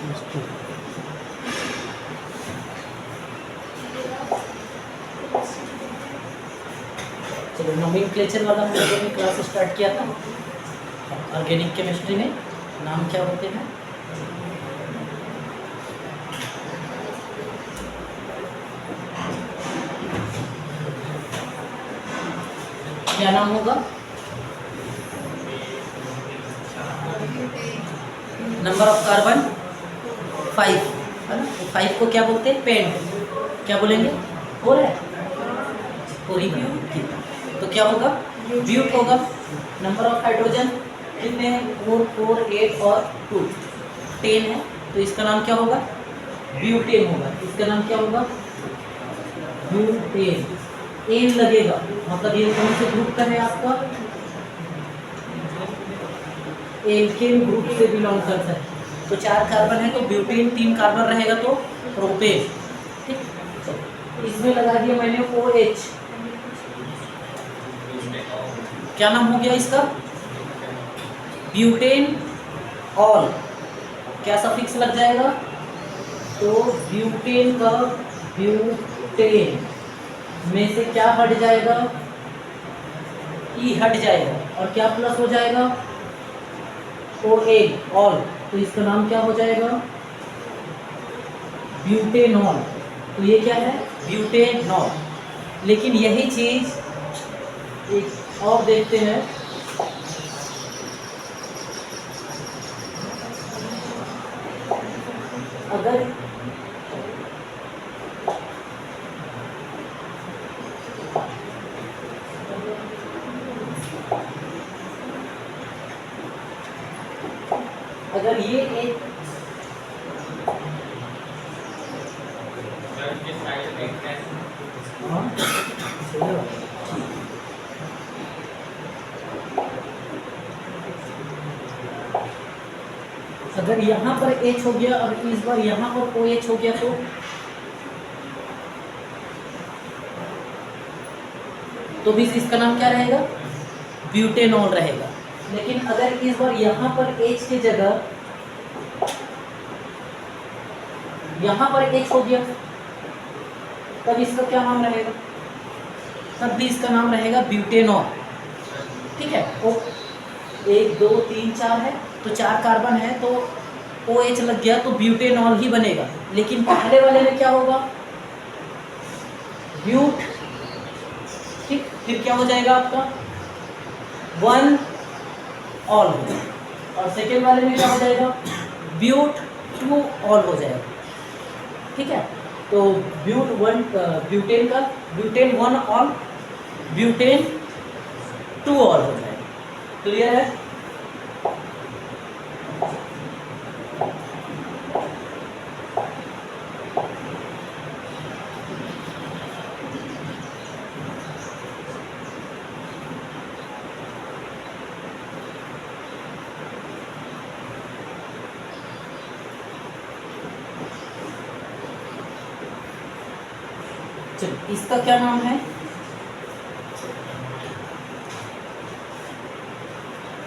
चलो, नोमेनक्लेचर वाला हम लोगों ने क्लास स्टार्ट किया था ऑर्गेनिक केमिस्ट्री में। नाम क्या होते हैं? क्या नाम होगा? नंबर ऑफ कार्बन 5 है ना। तो 5 को क्या बोलते हैं? पेंट। क्या बोलेंगे? 4 है, 4 ही बना। तो क्या होगा? ब्यूट होगा। नंबर ऑफ हाइड्रोजन कितने हैं? 4, 4, 8 और 2, 10 है। तो इसका नाम क्या होगा? ब्यूटेन होगा। इसका नाम क्या होगा? ब्यूटेन। एन लगेगा, मतलब ये कौन से ग्रुप का है आपका? एल्केन ग्रुप से बिलोंग करता है। तो 4 कार्बन है तो ब्यूटेन, 3 कार्बन रहेगा तो प्रोपेन। ठीक, तो इसमें लगा दिया मैंने OH। क्या नाम हो गया इसका? Butane all. क्या सफिक्स लग जाएगा? तो ब्यूटेन का ब्यूटेन में से क्या हट जाएगा? ई हट जाएगा और क्या प्लस हो जाएगा? OA all. तो इसका नाम क्या हो जाएगा? ब्यूटेनॉल। तो ये क्या है? ब्यूटेनॉल। लेकिन यही चीज एक और देखते हैं। अगर ये एक अगर यहाँ पर H हो गया और इस बार यहाँ पर OH हो गया तो भी इसका नाम क्या रहेगा? ब्यूटेनॉल रहेगा। लेकिन अगर इस बार यहाँ पर H की जगह यहाँ पर H हो गया तब इसका क्या नाम रहेगा? तब भी इसका नाम रहेगा ब्यूटेनॉल। ठीक है। ओ 1 2 3 4 है तो 4 कार्बन है तो OH लग गया तो ब्यूटेनॉल ही बनेगा। लेकिन पहले वाले में क्या होगा? ब्यूट। ठीक, फिर क्या हो जाएगा आपका? 1 ऑल हो जाएगा। और सेकेंड वाले में क्या हो जाएगा? ब्यूट 2 ऑल हो जाएगा। ठीक है। तो ब्यूटेन का ब्यूटेन 1 ऑल, ब्यूटेन 2 ऑल हो जाएगा। क्लियर है? चलो, इसका क्या नाम है?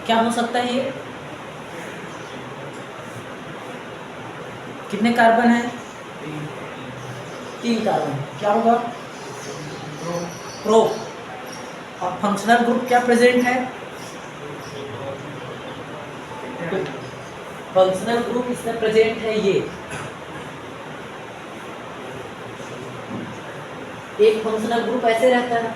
क्या हो सकता है ये? कितने कार्बन है? 3 कार्बन। क्या होगा? प्रो। और फंक्शनल ग्रुप क्या प्रेजेंट है? फंक्शनल ग्रुप इसमें प्रेजेंट है ये। एक फंक्शनल ग्रुप ऐसे रहता है।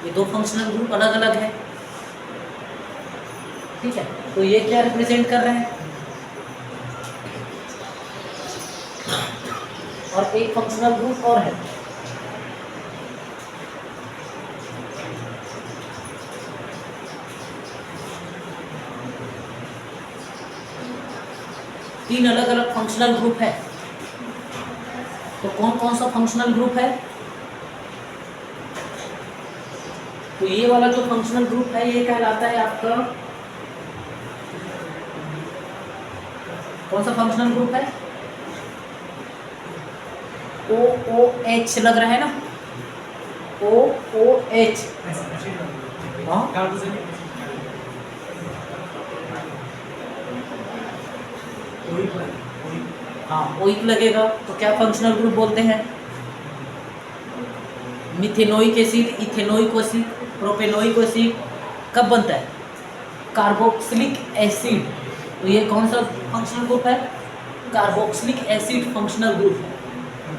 ये 2 फंक्शनल ग्रुप अलग अलग है। ठीक है। तो ये क्या रिप्रेजेंट कर रहे हैं? और एक फंक्शनल ग्रुप और है। तीन अलग अलग फंक्शनल ग्रुप है। तो कौन कौन सा फंक्शनल ग्रुप है? तो ये वाला जो फंक्शनल ग्रुप है ये कहलाता है आपका कौन सा फंक्शनल ग्रुप है? OOH लग रहा है ना, OOH। हाँ ओइक लगेगा तो क्या फंक्शनल ग्रुप बोलते हैं? Methanoic acid, ethanoic acid, propanoic acid कब बनता है? Carboxylic acid. तो ये कौन सा फंक्शनल ग्रुप है? कार्बोक्सिलिक एसिड फंक्शनल ग्रुप है।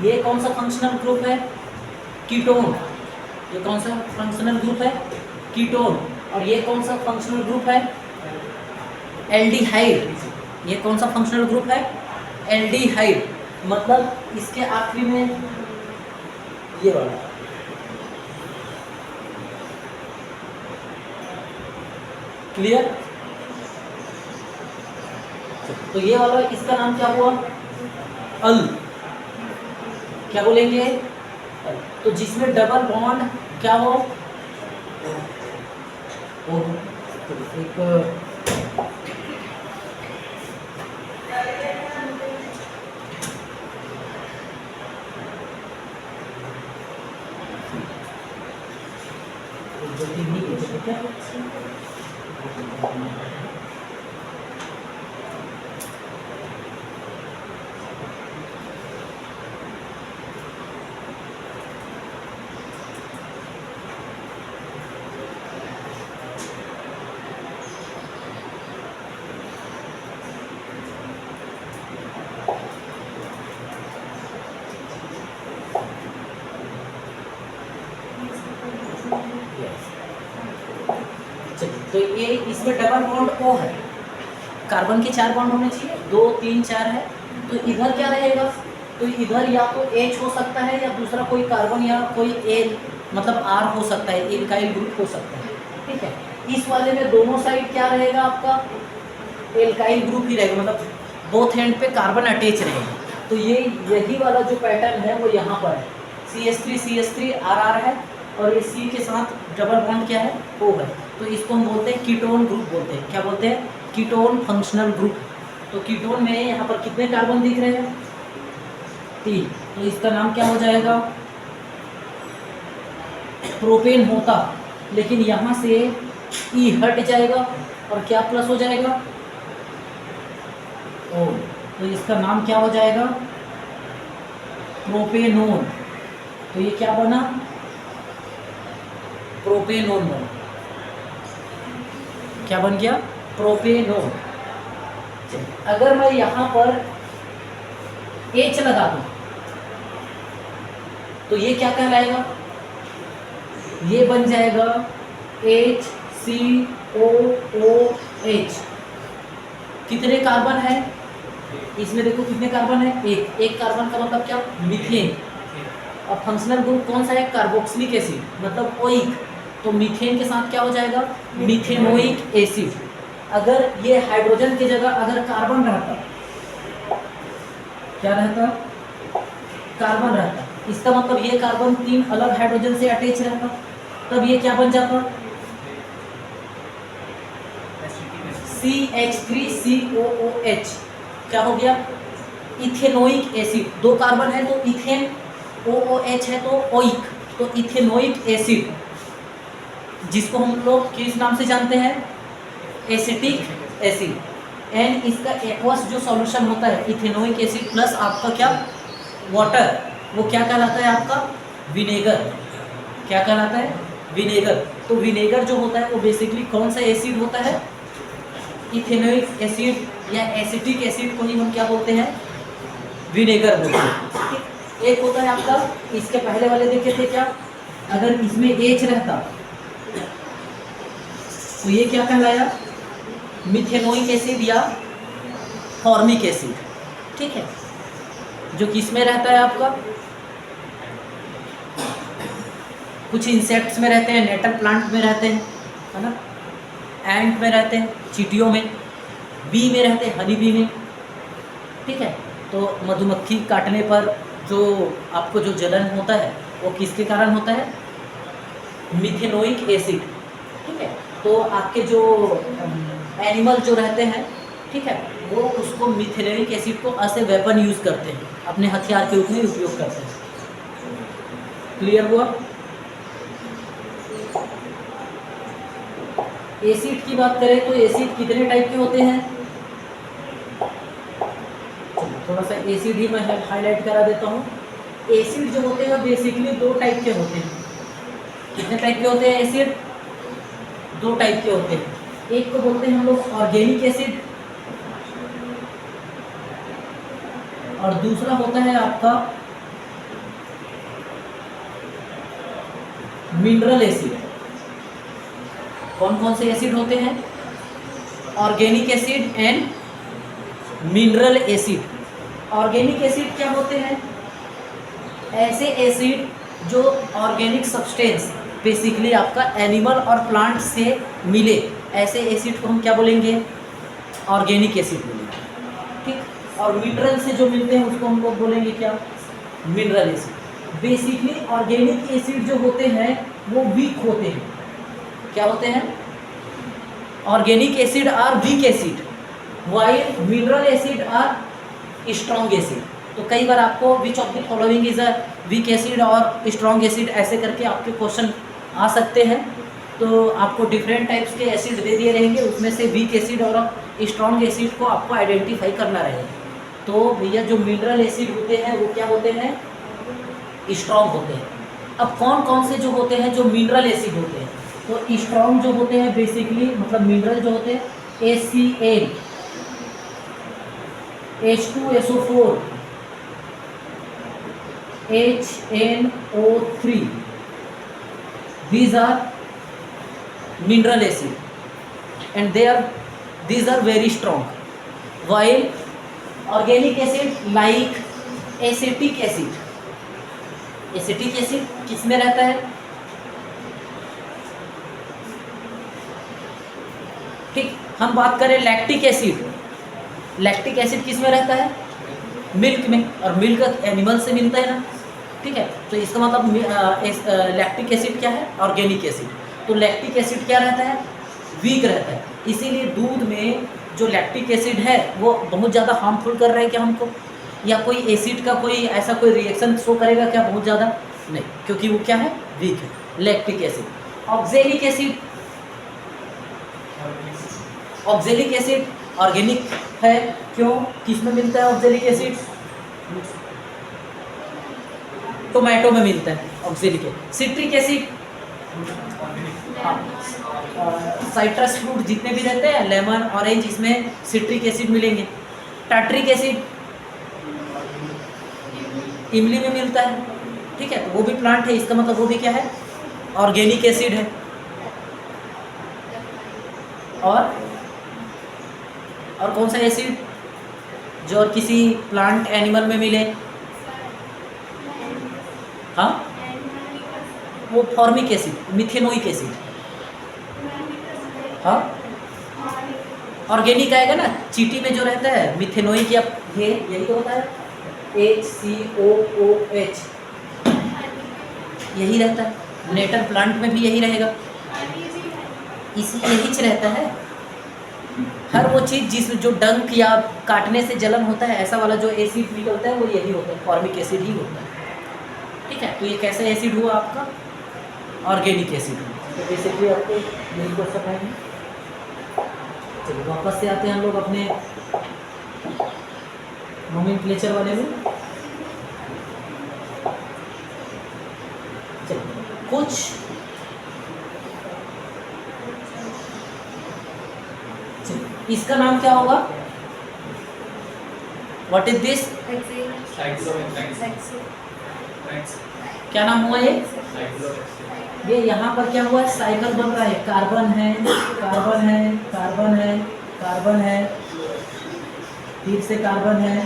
ये कौन सा फंक्शनल ग्रुप है? कीटोन। ये कौन सा फंक्शनल ग्रुप है? कीटोन। और ये कौन सा फंक्शनल ग्रुप है? एल्डिहाइड। ये कौन सा फंक्शनल ग्रुप है? एल्डिहाइड। मतलब इसके आखिरी में ये वाला, क्लियर? तो ये वाला इसका नाम क्या हुआ? अल। क्या बोलेंगे? अल। तो जिसमें डबल बॉन्ड क्या हो? एक तो ये इसमें डबल बॉन्ड O है, कार्बन के 4 बॉन्ड होने चाहिए, 2 3 4 है। तो इधर क्या रहेगा? तो इधर या तो H हो सकता है या दूसरा कोई कार्बन या कोई A मतलब R हो सकता है, एल्काइल ग्रुप हो सकता है। ठीक है, इस वाले में दोनों साइड क्या रहेगा आपका? एल्काइल ग्रुप ही रहेगा, मतलब बोथ एंड पे कार्बन अटैच रहेगा। तो ये यही वाला जो पैटर्न है वो यहाँ पर है, CH3 RR है और ये C के साथ डबल बॉन्ड क्या है? O है। तो इसको हम बोलते हैं कीटोन ग्रुप बोलते हैं। क्या बोलते हैं? Ketone functional group. तो कीटोन में यहाँ पर कितने कार्बन दिख रहे हैं? 3। तो इसका नाम क्या हो जाएगा? प्रोपेन होता, लेकिन यहाँ से E हट जाएगा और क्या प्लस हो जाएगा? O। तो इसका नाम क्या हो जाएगा? प्रोपेनोन। तो ये क्या बना? प्रोपेनोन बना। क्या बन गया? प्रोपेनोन। अगर मैं यहाँ पर H लगा दूं तो ये क्या कहलाएगा? ये बन जाएगा HCOOH। कितने कार्बन है इसमें? देखो कितने कार्बन है? एक कार्बन का मतलब क्या? मीथेन। और फंक्शनल ग्रुप कौन सा है? कार्बोक्सिलिक एसिड, मतलब ओइक। तो मीथेन के साथ क्या हो जाएगा? Methanoic acid. अगर ये हाइड्रोजन की जगह अगर कार्बन रहता, क्या रहता? कार्बन रहता। इसका मतलब ये कार्बन 3 अलग हाइड्रोजन से अटैच रहता, तब ये क्या बन जाता? CH3COOH। क्या हो गया? Ethanoic acid. 2 कार्बन है तो इथेन, OOH है तो ओइक, तो इथेनोइक एसिड, जिसको हम लोग किस नाम से जानते हैं? Acetic acid. एंड इसका एक्वस जो सॉल्यूशन होता है इथेनोइक एसिड प्लस आपका क्या? वाटर, वो क्या कहलाता है आपका? विनेगर। क्या कहलाता है? विनेगर। तो विनेगर जो होता है वो बेसिकली कौन सा एसिड होता है? इथेनोइक एसिड या एसिटिक एसिड को ही हम क्या बोलते हैं? विनेगर बोलते हैं। एक होता है आपका, इसके पहले वाले देखे थे क्या? अगर इसमें H रहता तो ये क्या कहलाया? मिथेनोइक एसिड या फॉर्मिक एसिड। ठीक है, जो किस में रहता है आपका? कुछ इंसेक्ट्स में रहते हैं, नेटल प्लांट में रहते हैं, है ना, एंट में रहते हैं, चींटियों में, बी में रहते हैं, हनी बी में। ठीक है, तो मधुमक्खी काटने पर जो आपको जो जलन होता है वो किसके कारण होता है? Methanoic acid. ठीक है, तो आपके जो एनिमल जो रहते हैं ठीक है, वो उसको मिथेनोइक एसिड को एज ए वेपन यूज़ करते हैं, अपने हथियार के रूप में उपयोग करते हैं। क्लियर हुआ? एसिड की बात करें तो एसिड कितने टाइप के होते हैं? थोड़ा सा एसिड ही मैं हाईलाइट करा देता हूँ। एसिड जो होते हैं बेसिकली दो टाइप के होते हैं। कितने टाइप के होते हैं एसिड? दो टाइप के होते हैं। एक को बोलते हैं हम लोग ऑर्गेनिक एसिड, और दूसरा होता है आपका मिनरल एसिड। कौन कौन से एसिड होते हैं? Organic acid and mineral acid. Organic acid क्या होते हैं? ऐसे एसिड जो ऑर्गेनिक सब्सटेंस बेसिकली आपका एनिमल और प्लांट से मिले, ऐसे एसिड को हम क्या बोलेंगे? ऑर्गेनिक एसिड बोलेंगे। ठीक, और मिनरल से जो मिलते हैं उसको हम लोग बोलेंगे क्या? Mineral acid. Basically organic acid जो होते हैं वो वीक होते हैं। क्या होते हैं? Organic acid are weak acid, while mineral acid are strong acid. तो कई बार आपको which of the following is a weak acid और स्ट्रॉन्ग एसिड, ऐसे करके आपके क्वेश्चन आ सकते हैं। तो आपको डिफरेंट टाइप्स के एसिड दे दिए रहेंगे, उसमें से वीक एसिड और स्ट्रॉन्ग एसिड को आपको आइडेंटिफाई करना रहेगा। तो भैया जो मिनरल एसिड होते हैं वो क्या होते हैं? स्ट्रॉन्ग होते हैं। अब कौन कौन से जो होते हैं जो मिनरल एसिड होते हैं? तो स्ट्रॉन्ग जो होते हैं बेसिकली मतलब मिनरल जो होते हैं ACl, H2SO4, HNO3, these are mineral acid and these are very strong, while organic acid like acetic acid, acetic acid किस में रहता है? ठीक, हम बात करें लैक्टिक एसिड। लैक्टिक एसिड किस में रहता है? मिल्क में, और मिल्क एनिमल से मिलता है ना। ठीक है, तो इसका मतलब लैक्टिक एसिड क्या है? Organic acid. तो लैक्टिक एसिड क्या रहता है? वीक रहता है। इसीलिए दूध में जो लैक्टिक एसिड है वो बहुत ज़्यादा हार्मफुल कर रहा है क्या हमको? या कोई एसिड का कोई ऐसा कोई रिएक्शन शो करेगा क्या बहुत ज़्यादा? नहीं, क्योंकि वो क्या है? वीक है। Lactic acid. Oxalic acid, oxalic acid organic है। क्यों? किस में मिलता है ऑक्जेलिक एसिड? टोमेटो में मिलता है oxalic acid. Citric acid, citrus fruit जितने भी रहते हैं, लेमन, ऑरेंज, इसमें सिट्रिक एसिड मिलेंगे। टार्ट्रिक एसिड इमली में मिलता है। ठीक है, तो वो भी प्लांट है, इसका मतलब वो भी क्या है? ऑर्गेनिक एसिड है। और कौन सा एसिड जो और किसी प्लांट एनिमल में मिले? हाँ, वो फॉर्मिक एसिड, मिथेनोइक एसिड। हाँ, ऑर्गेनिक आएगा ना, चींटी में जो रहता है मिथेनोइक, या ये यही तो होता है HCOOH, यही रहता है। नेटर प्लांट में भी यही रहेगा, यही रहता है। हर वो चीज़ जिस जो डंक या काटने से जलन होता है, ऐसा वाला जो एसिड निकलता है वो यही होता है, फॉर्मिक एसिड ही होता है। ठीक है, तो ये कैसा एसिड हुआ आपका? Organic acid. तो बेसिकली आपको यही क्वेश्चन आएंगे। चलिए वापस से आते हैं हम लोग अपने नोमेनक्लेचर वाले में। चलिए कुछ इसका नाम क्या होगा? What is this? क्या नाम हुआ ये यहाँ पर क्या हुआ है? साइकिल बन रहा है। कार्बन है, कार्बन है, कार्बन है, कार्बन है, फिर से कार्बन है,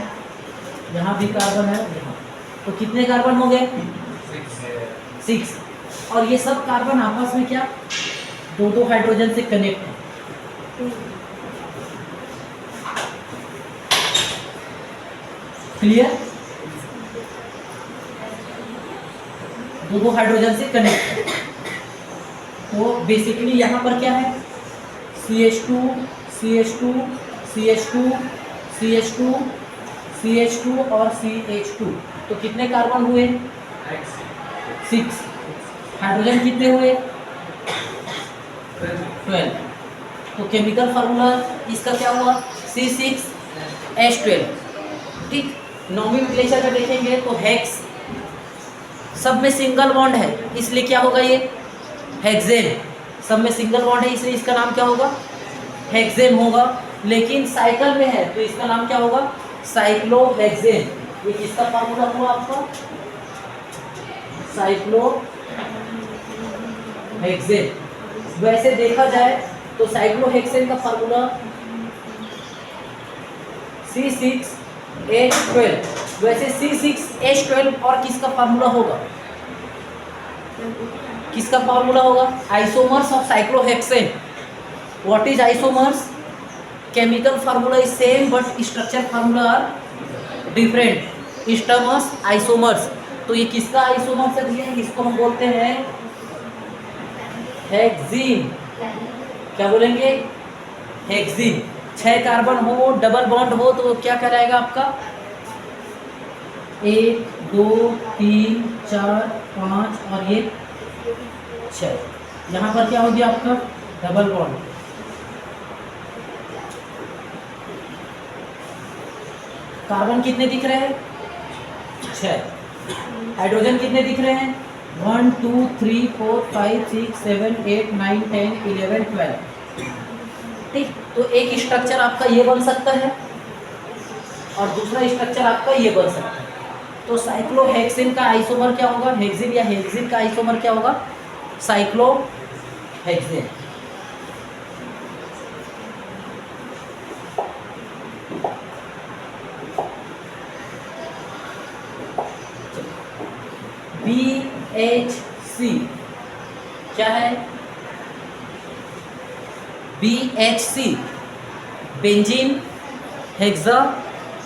यहाँ भी कार्बन है, यहाँ। तो कितने कार्बन हो गए? 6। और ये सब कार्बन आपस में क्या? दो हाइड्रोजन से कनेक्ट है। क्लियर? दो हाइड्रोजन से कनेक्ट है। तो बेसिकली यहाँ पर क्या है? CH2, CH2, CH2 CH2 CH2 और CH2, तो कितने कार्बन हुए? 6। हाइड्रोजन कितने हुए? 12। तो केमिकल फार्मूला इसका क्या हुआ? C6H12। ठीक, नॉमेनक्लेचर में देखेंगे तो हेक्स, सब में सिंगल बॉन्ड है इसलिए क्या होगा? ये हेक्सेन। सब में सिंगल बॉन्ड है इसलिए इसका नाम क्या होगा? हेक्सेन होगा। लेकिन साइकिल में है तो इसका नाम क्या होगा? साइक्लोहेक्सेन। ये किसका फार्मूला हुआ आपका? साइक्लोहेक्सेन। वैसे देखा जाए तो साइक्लोहेक्सेन का फार्मूला C6H12। वैसे C6H12 और किसका फार्मूला होगा? किसका फार्मूला होगा? Isomers of cyclohexane. What is isomers? Chemical formula is same but structure formula are different. स्टर्मस आइसोमर्स। तो ये किसका आइसोमर्स है? इसको हम बोलते हैं हेक्सीन। क्या बोलेंगे? हेक्सीन। 6 कार्बन हो, डबल बॉन्ड हो तो क्या कराएगा आपका? 1 2 3 4 5 और ये 6। यहाँ पर क्या हो गया आपका? Double bond. कार्बन कितने दिख रहे हैं? 6। हाइड्रोजन कितने दिख रहे हैं? 1 2 3 4 5 6 7 8 9 10 11 12। ठीक, तो एक स्ट्रक्चर आपका ये बन सकता है और दूसरा स्ट्रक्चर आपका ये बन सकता है। तो साइक्लोहेक्सेन का आइसोमर क्या होगा? हेक्सीन। या हेक्सीन का आइसोमर क्या होगा? साइक्लोहेक्सेन। BHC क्या है? BHC benzene hexa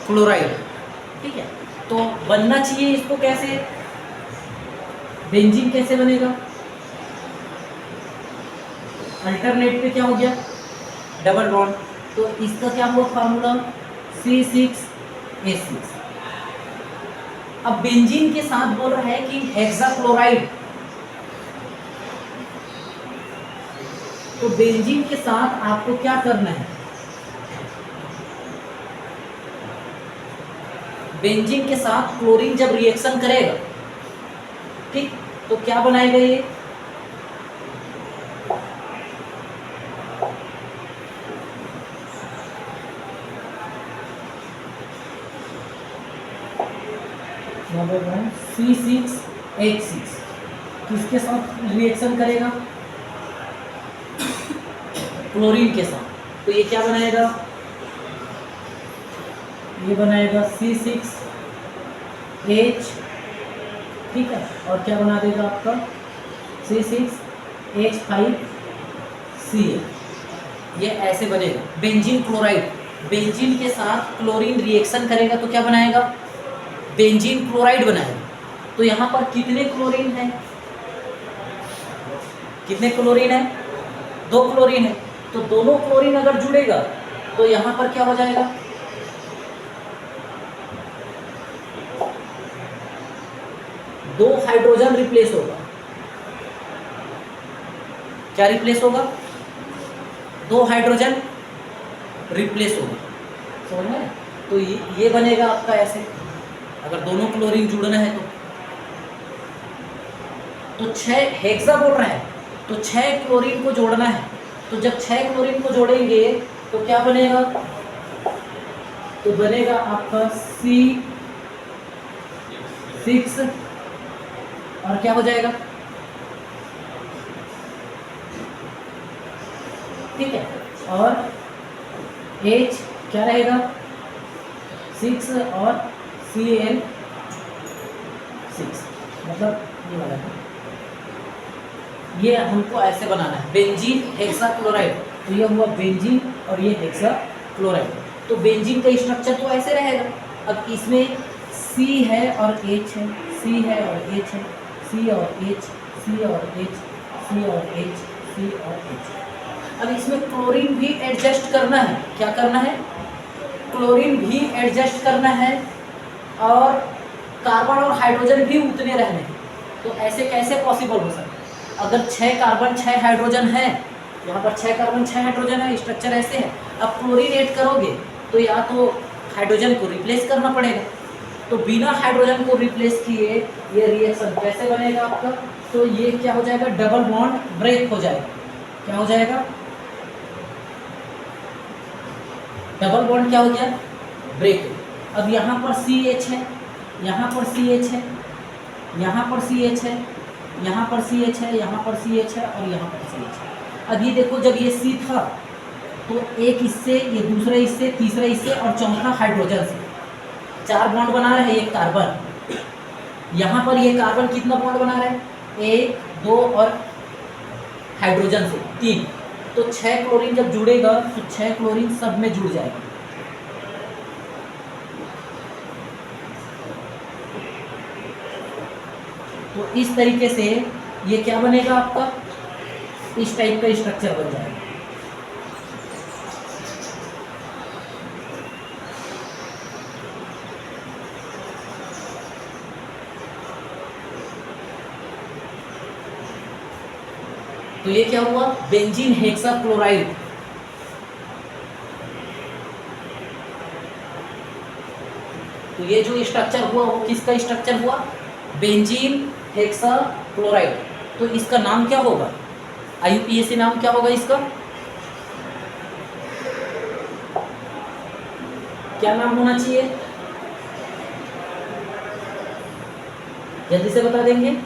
chloride. ठीक है, तो बनना चाहिए इसको कैसे? बेंजीन कैसे बनेगा? अल्टरनेट पे क्या हो गया? Double bond. तो इसका क्या हुआ फार्मूला? C6H6। अब बेंजीन के साथ बोल रहा है कि हेक्साक्लोराइड, तो बेंजीन के साथ आपको क्या करना है? बेंजीन के साथ क्लोरीन जब रिएक्शन करेगा, ठीक, तो क्या बनाएगा ये? C6H6 किसके साथ रिएक्शन करेगा? क्लोरीन के साथ। तो ये क्या बनाएगा? ये बनाएगा C6H, ठीक है, और क्या बना देगा आपका? C6H5Cl। ये ऐसे बनेगा बेंजीन क्लोराइड। बेंजीन के साथ क्लोरीन रिएक्शन करेगा तो क्या बनाएगा? बेंजीन क्लोराइड बनाएगा। तो यहाँ पर कितने क्लोरीन है? कितने क्लोरीन है? 2 क्लोरीन है। तो दोनों क्लोरीन अगर जुड़ेगा तो यहाँ पर क्या हो जाएगा? दो हाइड्रोजन रिप्लेस होगा। क्या रिप्लेस होगा? 2 हाइड्रोजन रिप्लेस होगा। समझ में? तो ये बनेगा आपका ऐसे, अगर दोनों क्लोरीन जुड़ना है तो 6 हेक्सा बोल रहा है, तो 6 क्लोरीन को जोड़ना है। तो जब 6 क्लोरीन को जोड़ेंगे तो क्या बनेगा? तो बनेगा आपका C6 और क्या हो जाएगा? ठीक है, और H क्या रहेगा? 6 और Cl6, मतलब ये वाला है। ये हमको ऐसे बनाना है, बेंजीन हेक्साक्लोराइड। तो ये हुआ बेंजीन और ये हेक्साक्लोराइड। तो बेंजीन का स्ट्रक्चर तो ऐसे रहेगा। अब इसमें C है और H है, C है और H है, C और H, C और H, C और H, C और H। अब इसमें क्लोरीन भी एडजस्ट करना है। क्या करना है? क्लोरीन भी एडजस्ट करना है और कार्बन और हाइड्रोजन भी उतने रहने हैं। तो ऐसे कैसे पॉसिबल हो सकता है? अगर 6 कार्बन 6 हाइड्रोजन है, यहाँ पर 6 कार्बन 6 हाइड्रोजन है, स्ट्रक्चर ऐसे है। अब क्लोरीन ऐड करोगे तो या तो हाइड्रोजन को रिप्लेस करना पड़ेगा, तो बिना हाइड्रोजन को रिप्लेस किए ये रिएक्शन कैसे बनेगा आपका? तो ये क्या हो जाएगा? डबल बॉन्ड ब्रेक हो जाएगा। क्या हो जाएगा? डबल बॉन्ड क्या हो गया? ब्रेक। अब यहाँ पर CH है, यहाँ पर CH है, यहाँ पर CH है, यहाँ पर CH है, यहाँ पर CH है और यहाँ पर CH है। अब ये देखो, जब ये C था तो एक इससे, ये दूसरा इससे, तीसरा इससे और चौथा हाइड्रोजन से 4 बॉन्ड बना रहे हैं एक कार्बन। यहाँ पर ये कार्बन कितना बॉन्ड बना रहा है? 1 2 और हाइड्रोजन से 3। तो 6 क्लोरीन जब जुड़ेगा तो 6 क्लोरीन सब में जुड़ जाएगा। तो इस तरीके से ये क्या बनेगा आपका? इस टाइप का स्ट्रक्चर बन जाएगा। तो ये क्या हुआ? Benzene hexachloride. तो ये जो स्ट्रक्चर हुआ वो किसका स्ट्रक्चर हुआ? Benzene hexachloride. तो इसका नाम क्या होगा? IUPAC नाम क्या होगा इसका? क्या नाम होना चाहिए? जल्दी से बता देंगे।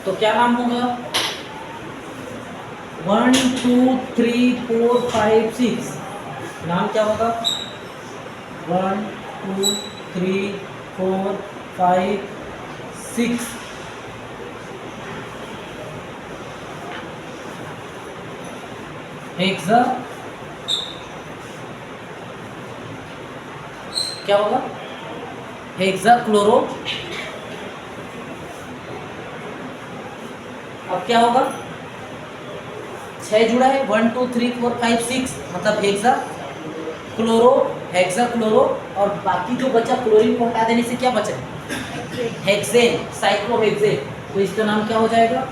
तो क्या नाम होगा? 1 2 3 4 5 6 नाम क्या होगा? 1 2 3 4 5 6 हेक्सा क्या होगा? हेक्साक्लोरो। अब क्या होगा? 6 जुड़ा है, 1 2 3 4 5 6 मतलब हेक्सा क्लोरो, हेक्सा क्लोरो। और बाकी जो बचा क्लोरीन को हटा देने से क्या बचा? Hexane, cyclohexane. तो इसका नाम क्या हो जाएगा?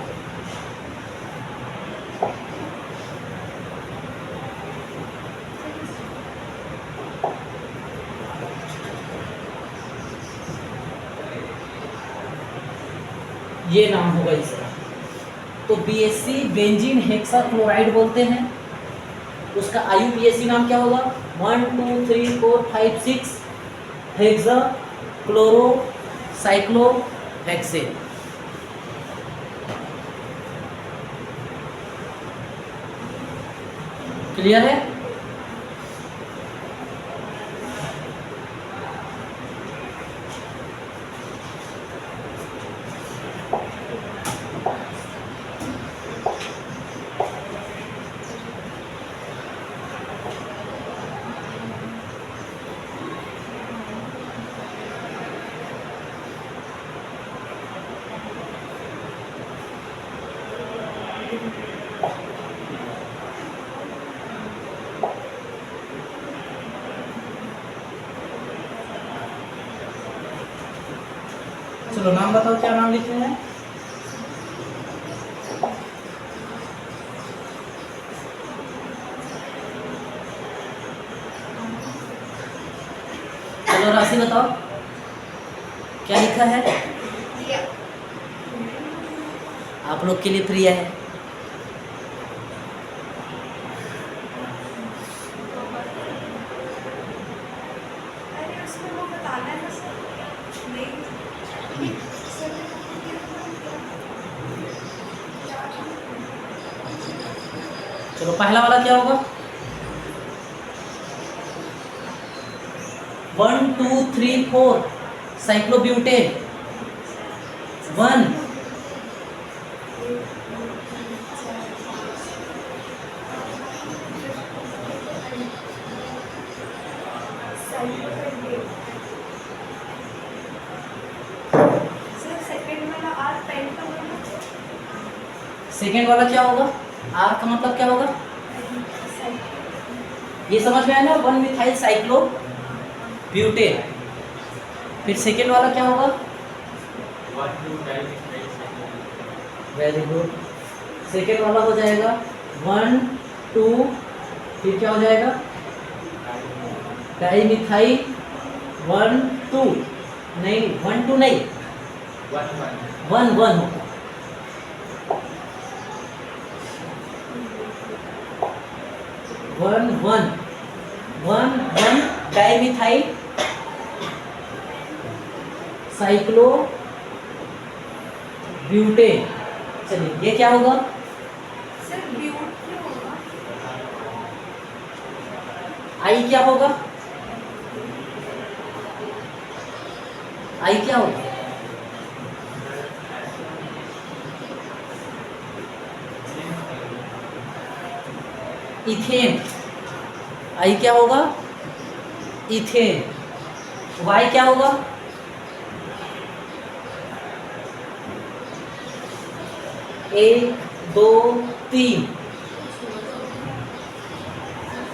ये नाम होगा इसका। तो BSC बेंजीन हेक्साक्लोराइड बोलते हैं। उसका IUPAC नाम क्या होगा? 1 2 3 4 5 6 हेक्सा क्लोरो साइक्लोहेक्सेन। क्लियर है? चलो नाम बताओ, क्या नाम लिखते हैं? चलो राशि बताओ, क्या लिखा है? आप लोग के लिए प्रिय है। चलो पहला वाला क्या होगा? 1 2 3 4 साइक्लोब्यूटेन 1 2 सेकेंड वाला क्या होगा? आर का मतलब क्या होगा? ये समझ में आया ना, 1 मिथाइल साइक्लो ब्यूटेन। फिर सेकेंड वाला क्या होगा? Very good. सेकेंड वाला हो जाएगा 1 2, फिर क्या हो जाएगा? डाई मिथाइल 1 2, नहीं 1 2 नहीं, 1 1 होगा। One one one one dimethyl cyclo butane. चलिए ये क्या होगा? आई क्या होगा? आई क्या होगा? इथेन। आई क्या होगा? इथेन। वाई क्या होगा? एक दो तीन,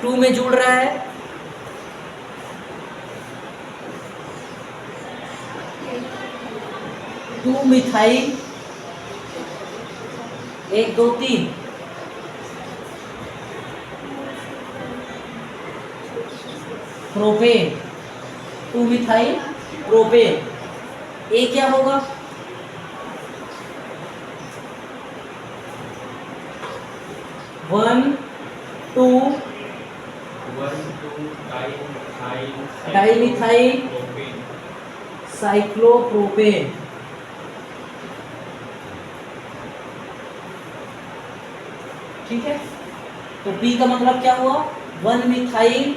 2 में जुड़ रहा है, two methyl 1 2 3, propane 2 methyl propane. ए क्या होगा? One two dimethyl cyclopropane. ठीक है, तो पी का मतलब क्या हुआ? 1 मिथाइल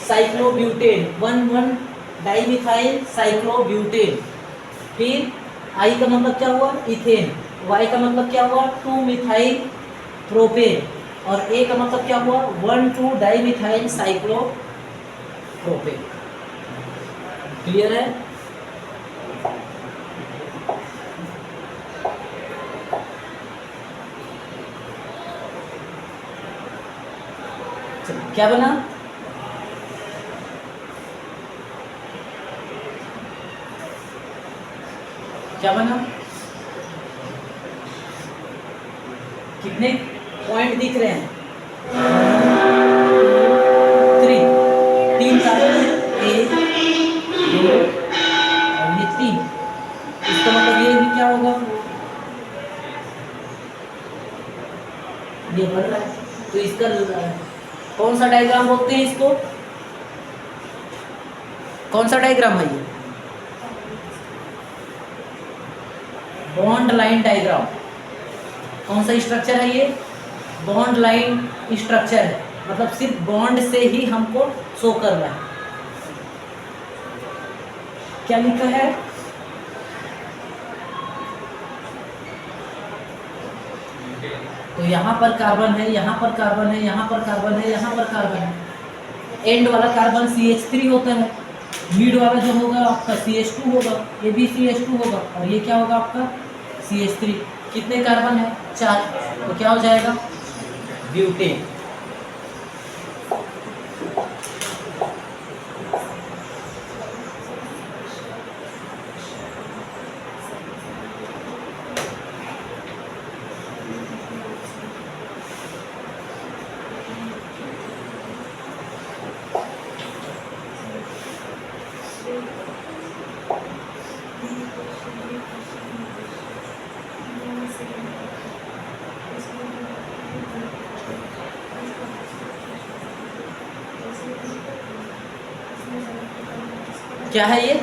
साइक्लोब्यूटेन, 1 1 डाइमिथाइल साइक्लोब्यूटेन। फिर आई का मतलब क्या हुआ? इथेन। वाई का मतलब क्या हुआ? 2 मिथाइल प्रोपेन। और ए का मतलब क्या हुआ? 1 2 डाइमिथाइल साइक्लोप्रोपेन। क्लियर है? क्या बना? क्या बना? कितने पॉइंट दिख रहे हैं? 3 3 कार्बन है, 1 2 और ये 3। इसका मतलब ये भी क्या होगा? ये बढ़ रहा है, तो इसका कौन सा डायग्राम बोलते हैं इसको? कौन सा डायग्राम है ये? Bond line diagram. कौन सा स्ट्रक्चर है ये? बॉन्ड लाइन स्ट्रक्चर है, मतलब सिर्फ बॉन्ड से ही हमको शो करना है। क्या लिखा है? तो यहाँ पर कार्बन है, यहाँ पर कार्बन है, यहाँ पर कार्बन है, यहाँ पर कार्बन है। एंड वाला कार्बन CH3 होता है, मिड वाला जो होगा आपका CH2 होगा, ये भी CH2 होगा, और ये क्या होगा आपका? CH3। कितने कार्बन है? 4। तो क्या हो जाएगा? ब्यूटेन। क्या है ये?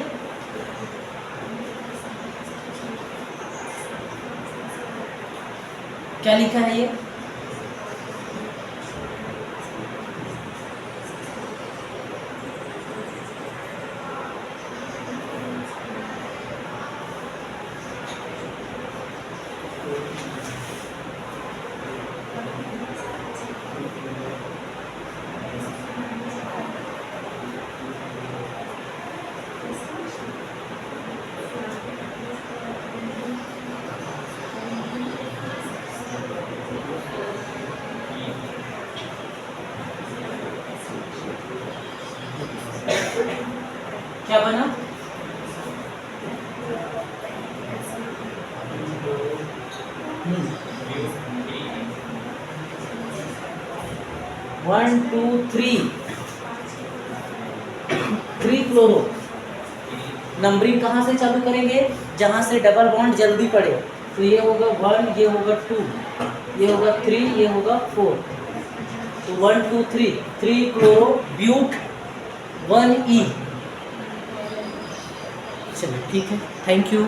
क्या लिखा है ये? क्या बना? One two three, 3 chloro. Numbering कहाँ से चालू करेंगे? जहाँ से डबल बॉन्ड जल्दी पड़े। तो ये होगा 1, ये होगा 2, ये होगा 3, ये होगा 4। तो 1 2 3, 3 क्लोरो ब्यूट 1 ई। चलिए ठीक है, थैंक यू।